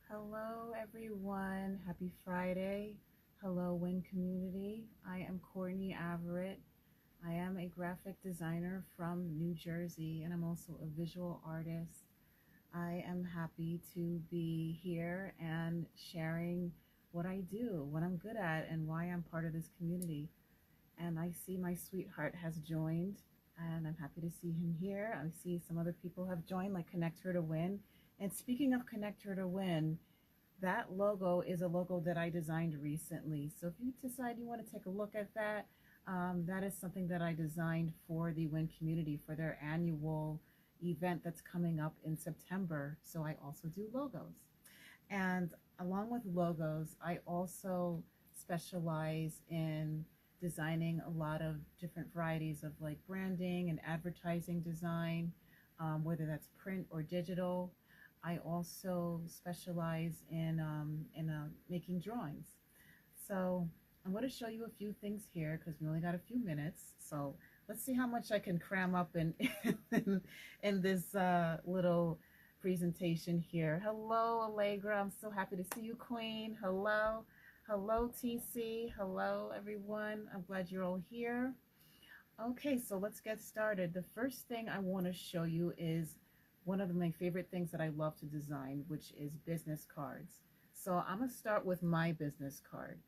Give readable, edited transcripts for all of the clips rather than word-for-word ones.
Hello, everyone. Happy Friday. Hello, WIN community. I am Courtney Averett. I am a graphic designer from New Jersey, and I'm also a visual artist. I am happy to be here and sharing what I do, what I'm good at, and why I'm part of this community. And I see my sweetheart has joined, and I'm happy to see him here. I see some other people have joined, like Connect Her to Win. And speaking of Connect Her to Win, that logo is a logo that I designed recently. So if you decide you want to take a look at that, that is something that I designed for the WIN community for their annual event that's coming up in September. So I also do logos. And along with logos, I also specialize in designing a lot of different varieties of like branding and advertising design, whether that's print or digital. I also specialize in making drawings. So I'm going to show you a few things here because we only got a few minutes. So let's see how much I can cram up in this little presentation here. Hello, Allegra. I'm so happy to see you, Queen. Hello. Hello, TC. Hello, everyone. I'm glad you're all here. Okay, so let's get started. The first thing I want to show you is one of my favorite things that I love to design, which is business cards. So I'm going to start with my business card.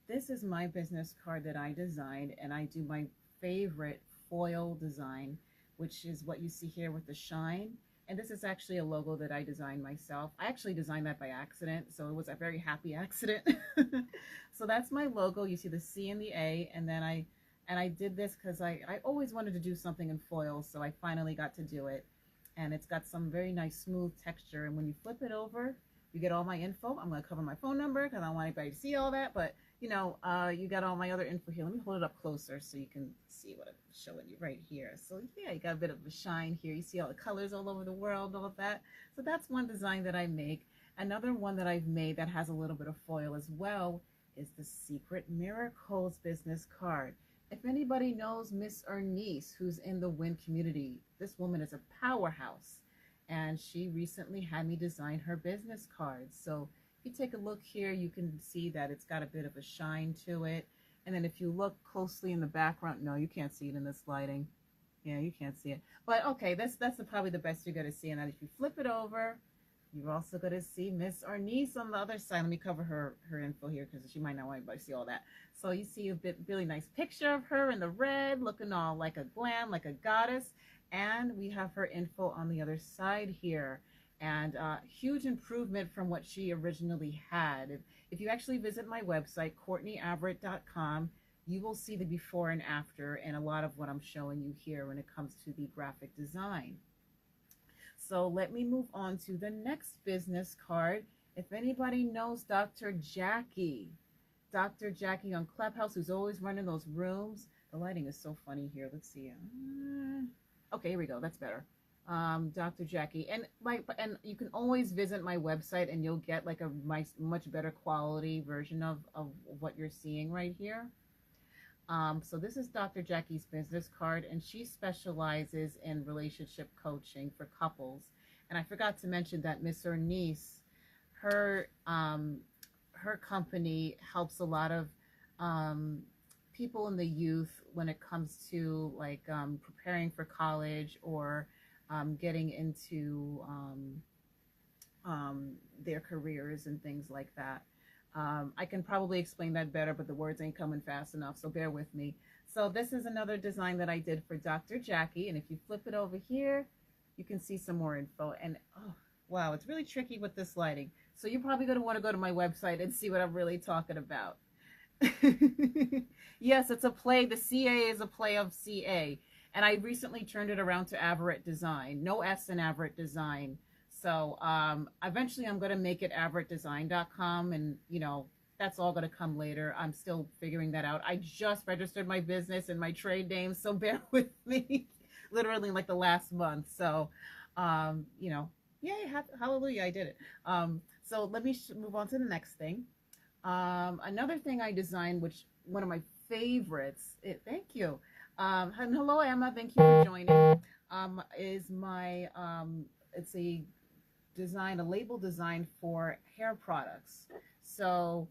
This is my business card that I designed, and I do my favorite foil design, which is what you see here with the shine. And this is actually a logo that I designed myself. I actually designed that by accident, so it was a very happy accident. So that's my logo. You see the C and the A, and then I did this because I always wanted to do something in foil, so I finally got to do it. And it's got some very nice smooth texture, and when you flip it over, you get all my info. I'm going to cover my phone number because I don't want anybody to see all that, but you got all my other info here. Let me hold it up closer so you can see what I'm showing you right here. So yeah, you got a bit of a shine here. You see all the colors all over the world, all of that. So that's one design that I make. Another one that I've made that has a little bit of foil as well is the Secret Miracles business card. If anybody knows Miss Ernice, who's in the WIN community, this woman is a powerhouse. And she recently had me design her business cards. So if you take a look here, you can see that it's got a bit of a shine to it. And then if you look closely in the background, no, you can't see it in this lighting. Yeah, you can't see it. But okay, that's probably the best you're going to see. And then if you flip it over, you're also going to see Miss Arnice on the other side. Let me cover her info here because she might not want anybody to see all that. So you see a really nice picture of her in the red, looking all like a glam, like a goddess. And we have her info on the other side here. And huge improvement from what she originally had. If you actually visit my website, CourtneyAverett.com, you will see the before and after and a lot of what I'm showing you here when it comes to the graphic design. So let me move on to the next business card. If anybody knows Dr. Jackie on Clubhouse, who's always running those rooms. The lighting is so funny here. Let's see. Okay, here we go. That's better. Dr. Jackie, and you can always visit my website and you'll get like a much better quality version of what you're seeing right here. So this is Dr. Jackie's business card, and she specializes in relationship coaching for couples. And I forgot to mention that Miss Ernice, her company helps a lot of people in the youth when it comes to like preparing for college or getting into their careers and things like that. I can probably explain that better, but the words ain't coming fast enough, so bear with me. So this is another design that I did for Dr. Jackie, and if you flip it over here, you can see some more info. And oh, wow, it's really tricky with this lighting. So you're probably going to want to go to my website and see what I'm really talking about. Yes, it's a play. The CA is a play of CA. And I recently turned it around to Averett Design. No S in Averett Design. So eventually I'm going to make it averettdesign.com, and that's all going to come later. I'm still figuring that out. I just registered my business and my trade name, so bear with me. Literally like the last month. So yay, hallelujah, I did it. So let me move on to the next thing. Another thing I designed, which one of my favorites, thank you. And hello, Emma, thank you for joining. Is my, it's a design, a label design for hair products. So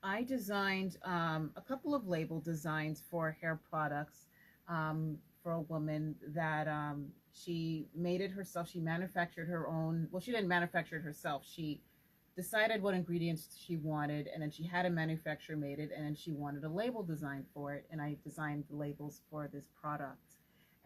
I designed a couple of label designs for hair products for a woman that she made it herself. She manufactured her own. Well, she didn't manufacture it herself. She decided what ingredients she wanted, and then she had a manufacturer made it, and then she wanted a label design for it, and I designed the labels for this product.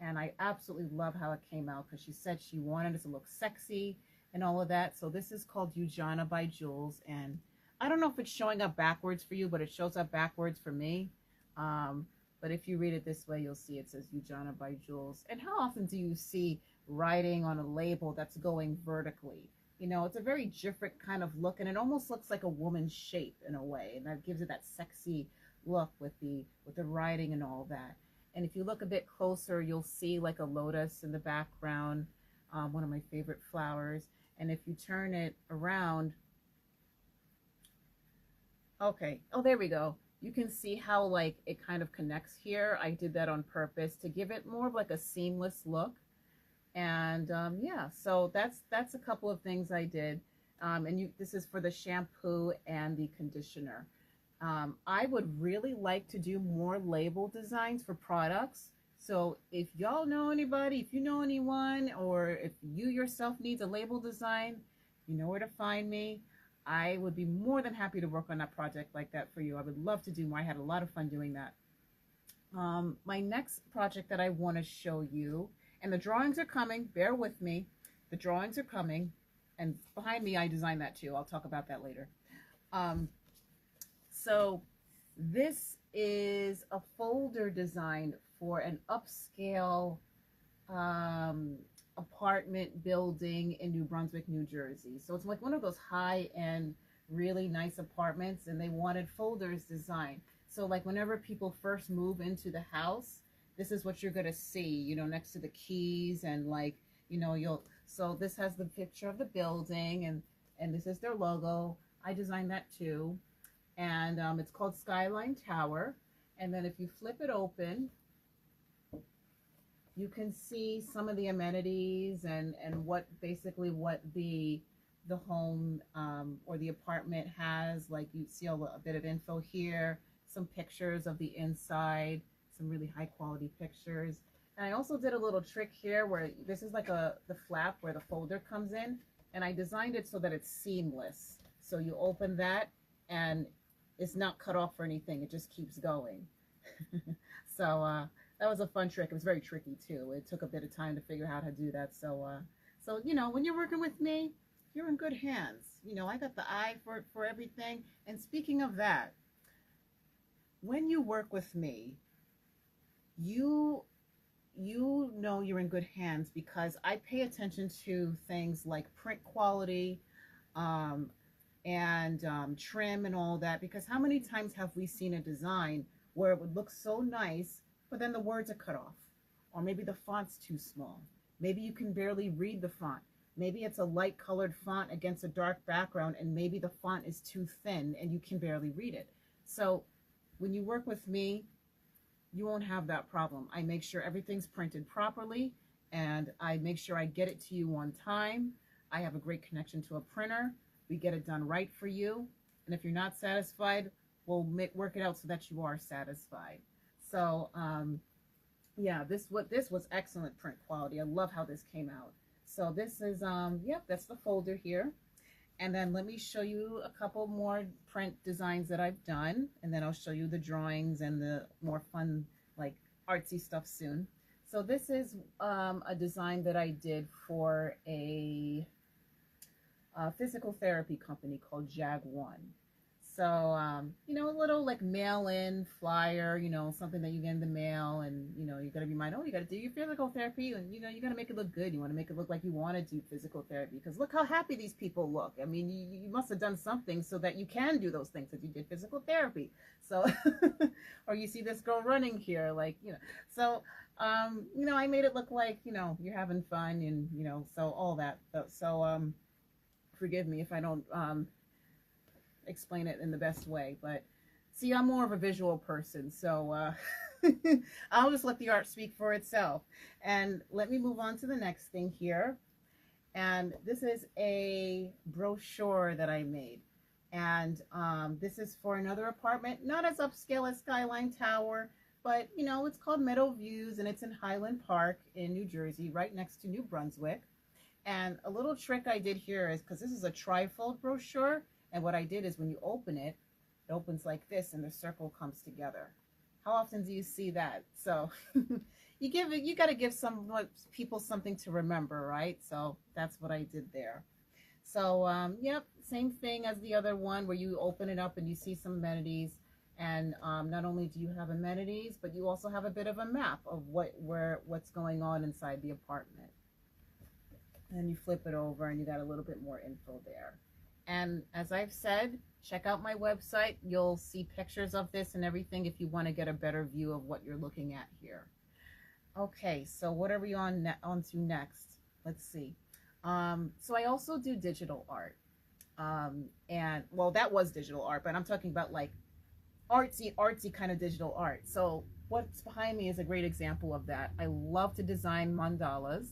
And I absolutely love how it came out because she said she wanted it to look sexy and all of that. So this is called Ujana by Jules, and I don't know if it's showing up backwards for you, but it shows up backwards for me. Um, but if you read it this way, you'll see it says Ujana by Jules. And how often do you see writing on a label that's going vertically? You know, it's a very different kind of look, and it almost looks like a woman's shape in a way, and that gives it that sexy look with the writing and all that. And if you look a bit closer, you'll see like a lotus in the background, one of my favorite flowers. And if you turn it around, okay, oh, there we go. You can see how like it kind of connects here. I did that on purpose to give it more of like a seamless look. And yeah, so that's a couple of things I did. And this is for the shampoo and the conditioner. I would really like to do more label designs for products. So if y'all know anybody, if you know anyone, or if you yourself needs a label design, you know where to find me. I would be more than happy to work on that project like that for you. I would love to do more. I had a lot of fun doing that. My next project that I want to show you, and the drawings are coming, bear with me. The drawings are coming, and behind me I designed that too. I'll talk about that later. So this is a folder design for an upscale apartment building in New Brunswick, New Jersey. So it's like one of those high-end, really nice apartments, and they wanted folders designed. So like whenever people first move into the house, this is what you're going to see, you know, next to the keys, and like, you know, so this has the picture of the building, and this is their logo. I designed that too. And it's called Skyline Tower. And then if you flip it open, you can see some of the amenities and what basically what the home or the apartment has. Like you see a bit of info here, some pictures of the inside, some really high quality pictures. And I also did a little trick here where this is like the flap where the folder comes in, and I designed it so that it's seamless. So you open that and it's not cut off or anything. It just keeps going. So that was a fun trick. It was very tricky too. It took a bit of time to figure out how to do that. So so you know, when you're working with me, you're in good hands. You know, I got the eye for everything. And speaking of that, when you work with me, you know you're in good hands because I pay attention to things like print quality, and trim and all that, because how many times have we seen a design where it would look so nice, but then the words are cut off, or maybe the font's too small, maybe you can barely read the font, maybe it's a light colored font against a dark background, and maybe the font is too thin and you can barely read it. So when you work with me, you won't have that problem. I make sure everything's printed properly, and I make sure I get it to you on time. I have a great connection to a printer. We get it done right for you. And if you're not satisfied, we'll work it out so that you are satisfied. So yeah, this was excellent print quality. I love how this came out. So this is, yep, that's the folder here. And then let me show you a couple more print designs that I've done. And then I'll show you the drawings and the more fun, like artsy stuff soon. So this is a design that I did for a physical therapy company called Jag.I.N. So, you know, a little like mail-in flyer, you know, something that you get in the mail, and, you know, you got to be mindful, oh, you got to do your physical therapy, and, you know, you got to make it look good. You want to make it look like you want to do physical therapy, because look how happy these people look. I mean, you must have done something so that you can do those things, that you did physical therapy. So, or you see this girl running here, like, you know, so, you know, I made it look like, you know, you're having fun, and, you know, so all that. So, forgive me if I don't, explain it in the best way, but see, I'm more of a visual person, so I'll just let the art speak for itself. And let me move on to the next thing here. And this is a brochure that I made. And this is for another apartment, not as upscale as Skyline Tower, but you know, it's called Meadow Views, and it's in Highland Park in New Jersey, right next to New Brunswick. And a little trick I did here is, because this is a trifold brochure, and what I did is when you open it, it opens like this and the circle comes together. How often do you see that? So you got to give some people something to remember, right? So that's what I did there. So yep, same thing as the other one where you open it up and you see some amenities. And not only do you have amenities, but you also have a bit of a map of what's going on inside the apartment. And you flip it over and you got a little bit more info there. And as I've said, check out my website. You'll see pictures of this and everything if you want to get a better view of what you're looking at here. Okay, so what are we on to next? Let's see. So I also do digital art. And well, that was digital art, but I'm talking about like artsy kind of digital art. So what's behind me is a great example of that. I love to design mandalas.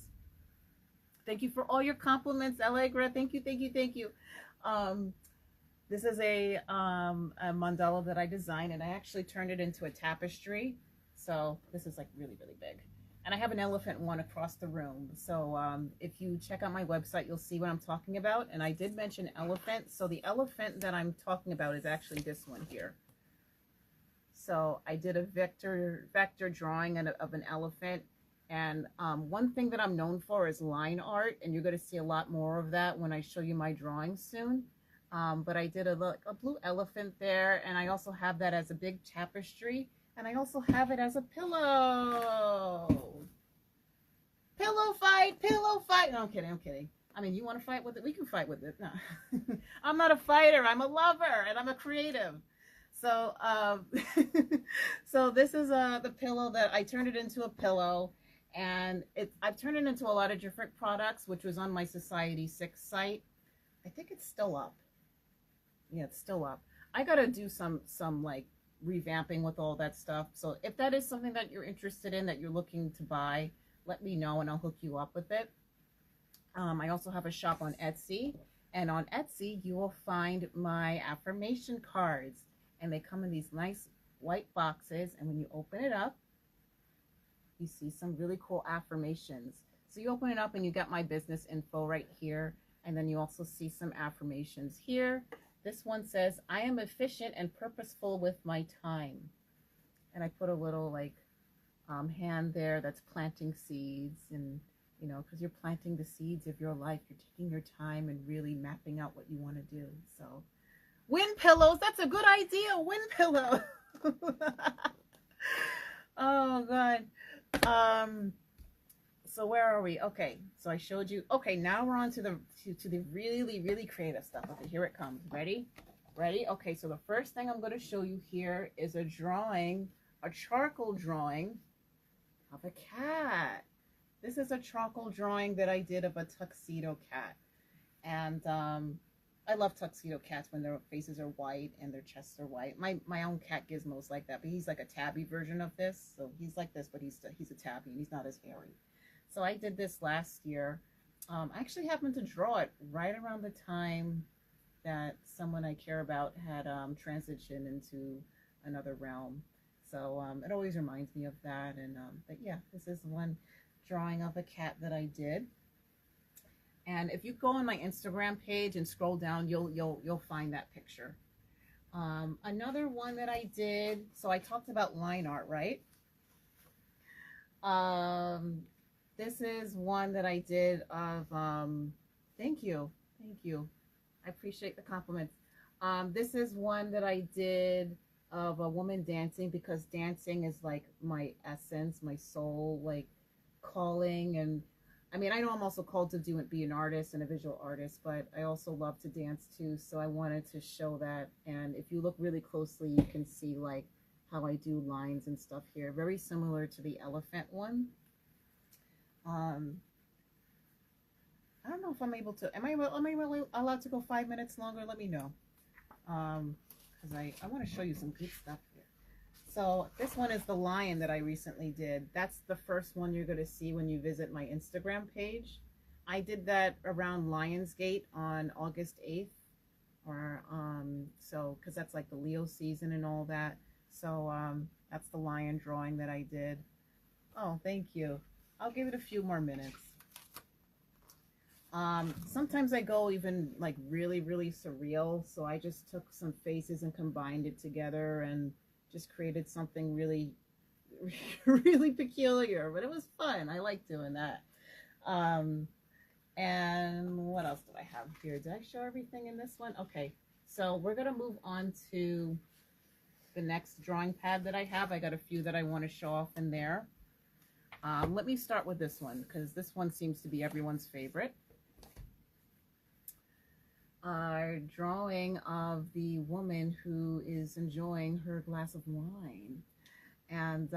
Thank you for all your compliments, Allegra. Thank you, thank you, thank you. This is a mandala that I designed, and I actually turned it into a tapestry. So this is like really, really big. And I have an elephant one across the room. So if you check out my website, you'll see what I'm talking about. And I did mention elephant. So the elephant that I'm talking about is actually this one here. So I did a vector drawing of an elephant. And one thing that I'm known for is line art, and you're going to see a lot more of that when I show you my drawings soon. But I did a blue elephant there, and I also have that as a big tapestry, and I also have it as a pillow. Pillow fight, pillow fight. No, I'm kidding, I'm kidding. I mean, you want to fight with it? We can fight with it. No. I'm not a fighter. I'm a lover, and I'm a creative. So, so this is the pillow that I turned it into a pillow. And I've turned it into a lot of different products, which was on my Society 6 site. I think it's still up. Yeah, it's still up. I got to do some like revamping with all that stuff. So if that is something that you're interested in, that you're looking to buy, let me know and I'll hook you up with it. I also have a shop on Etsy. And on Etsy, you will find my affirmation cards. And they come in these nice white boxes. And when you open it up, you see some really cool affirmations. So you open it up and you get my business info right here. And then you also see some affirmations here. This one says, I am efficient and purposeful with my time. And I put a little like hand there that's planting seeds. And, you know, because you're planting the seeds of your life. You're taking your time and really mapping out what you want to do. So wind pillows, that's a good idea. Wind pillow. Oh, God. So where are we? Okay, so I showed you. Okay, now we're on to the really, really creative stuff. Okay, here it comes. Ready? Okay, so the first thing I'm going to show you here is a drawing, a charcoal drawing of a cat. This is a charcoal drawing that I did of a tuxedo cat. And I love tuxedo cats when their faces are white and their chests are white. My own cat Gizmo's like that, but he's like a tabby version of this. So he's like this, but he's a tabby and he's not as hairy. So I did this last year. I actually happened to draw it right around the time that someone I care about had transitioned into another realm. So it always reminds me of that. And but yeah, this is one drawing of a cat that I did. And if you go on my Instagram page and scroll down, you'll find that picture. Another one that I did, so I talked about line art, right? This is one that I did of, thank you. I appreciate the compliments. This is one that I did of a woman dancing, because dancing is like my essence, my soul, like calling. And I mean, I know I'm also called to be an artist and a visual artist, but I also love to dance too. So I wanted to show that. And if you look really closely, you can see like how I do lines and stuff here. Very similar to the elephant one. I don't know if I'm able to, am I really allowed to go 5 minutes longer? Let me know. Because I want to show you some good stuff here. So this one is the lion that I recently did. That's the first one you're going to see when you visit my Instagram page. I did that around Lionsgate on August 8th, or so because that's like the Leo season and all that. So that's the lion drawing that I did. Oh, thank you. I'll give it a few more minutes. Sometimes I go even like really, really surreal. So I just took some faces and combined it together and just created something really, really peculiar. But it was fun. I like doing that. Um, and what else did I have here? Did I show everything in this one? Okay. So we're going to move on to the next drawing pad that I have. I got a few that I want to show off in there. Let me start with this one because this one seems to be everyone's favorite. Drawing of the woman who is enjoying her glass of wine. And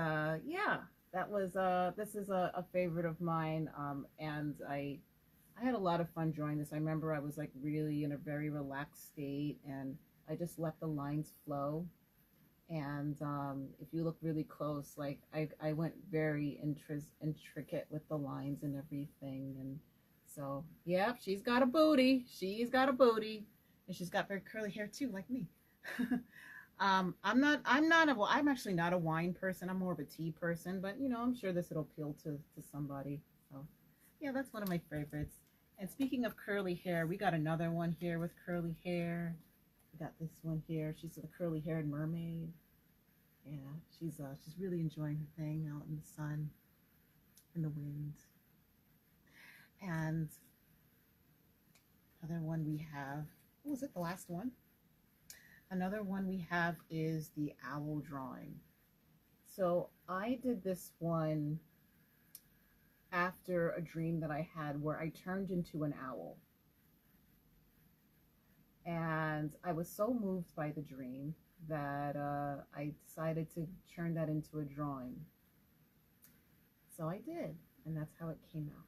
yeah, that was this is a favorite of mine. And I had a lot of fun drawing this. I remember I was like really in a very relaxed state, and I just let the lines flow. And if you look really close, like I went very intricate with the lines and everything. And so, yeah, she's got a booty. She's got a booty. And she's got very curly hair too, like me. I'm actually not a wine person. I'm more of a tea person, but you know, I'm sure this will appeal to somebody. So yeah, that's one of my favorites. And speaking of curly hair, we got another one here with curly hair. We got this one here. She's a curly haired mermaid. Yeah, she's really enjoying her thing out in the sun, in the wind. And another one we have, oh, was it the last one? Another one we have is the owl drawing. So I did this one after a dream that I had where I turned into an owl. And I was so moved by the dream that I decided to turn that into a drawing. So I did, and that's how it came out.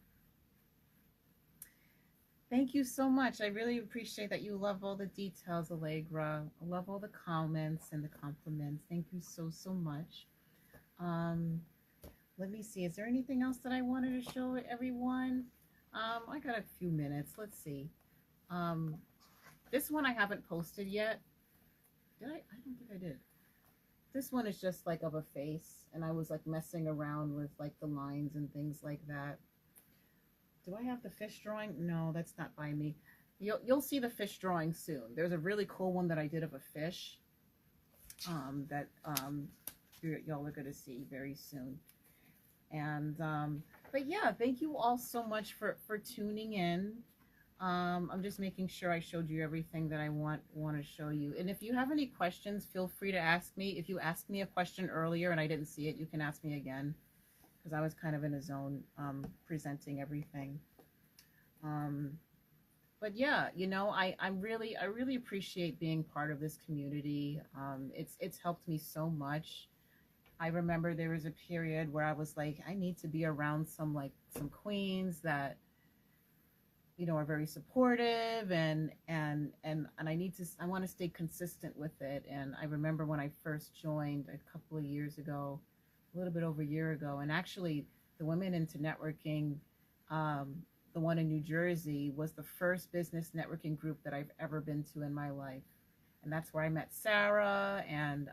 Thank you so much. I really appreciate that you love all the details, Allegra. I love all the comments and the compliments. Thank you so, so much. Let me see. Is there anything else that I wanted to show everyone? I got a few minutes. Let's see. This one I haven't posted yet. Did I? I don't think I did. This one is just like of a face, and I was like messing around with like the lines and things like that. Do I have the fish drawing? No, that's not by me. You'll see the fish drawing soon. There's a really cool one that I did of a fish that y'all are going to see very soon. And but yeah, thank you all so much for tuning in. I'm just making sure I showed you everything that I want to show you. And if you have any questions, feel free to ask me. If you asked me a question earlier and I didn't see it, you can ask me again, because I was kind of in a zone presenting everything. But yeah, you know, I really appreciate being part of this community. It's helped me so much. I remember there was a period where I was like, I need to be around some queens that, you know, are very supportive, and I want to stay consistent with it. And I remember when I first joined a couple of years ago, a little bit over a year ago, and actually the Women Into Networking, the one in New Jersey, was the first business networking group that I've ever been to in my life. And that's where I met Sarah and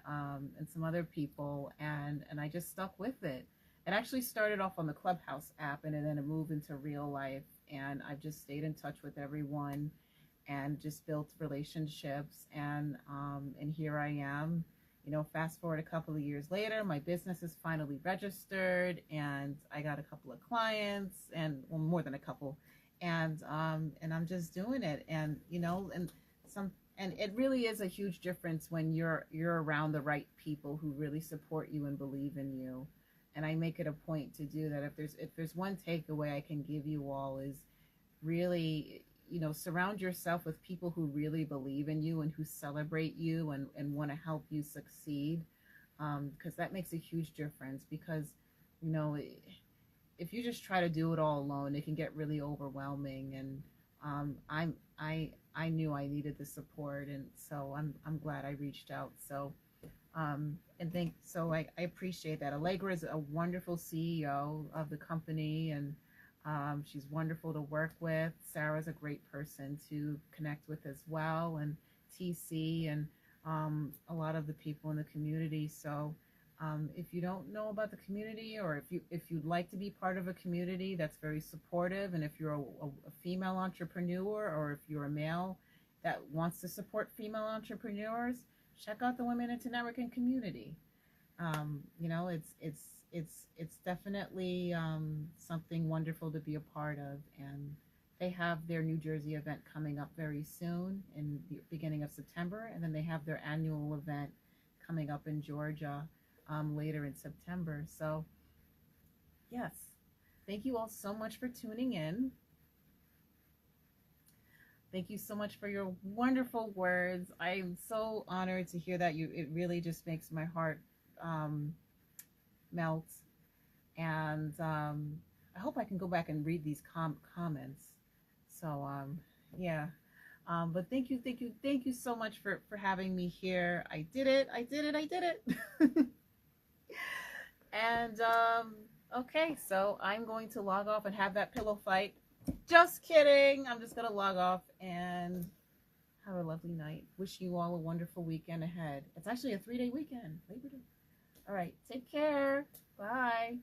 some other people, and I just stuck with it. It actually started off on the Clubhouse app, and then it moved into real life, and I've just stayed in touch with everyone and just built relationships, and here I am. You know, fast forward a couple of years later, my business is finally registered, and I got a couple of clients, and well, more than a couple, and I'm just doing it. And you know, and it really is a huge difference when you're around the right people who really support you and believe in you. And I make it a point to do that. If there's one takeaway I can give you all, is really, you know, surround yourself with people who really believe in you and who celebrate you and want to help you succeed, because that makes a huge difference. Because, you know, if you just try to do it all alone, it can get really overwhelming. And I knew I needed the support, and so I'm glad I reached out. So I appreciate that. Allegra is a wonderful CEO of the company, and She's wonderful to work with. Sarah's a great person to connect with as well, and TC and a lot of the people in the community. So if you don't know about the community, or if you'd like to be part of a community that's very supportive, and if you're a female entrepreneur, or if you're a male that wants to support female entrepreneurs, check out the Women Into Networking community. You know, it's definitely something wonderful to be a part of, and they have their New Jersey event coming up very soon in the beginning of September, and then they have their annual event coming up in Georgia later in September. So yes, thank you all so much for tuning in. Thank you so much for your wonderful words. I'm so honored to hear that. It really just makes my heart melt. And I hope I can go back and read these comments. So yeah. But thank you so much for having me here. I did it. And okay, so I'm going to log off and have that pillow fight. Just kidding. I'm just gonna log off and have a lovely night. Wish you all a wonderful weekend ahead. It's actually a 3-day weekend. Labor Day. All right, take care. Bye.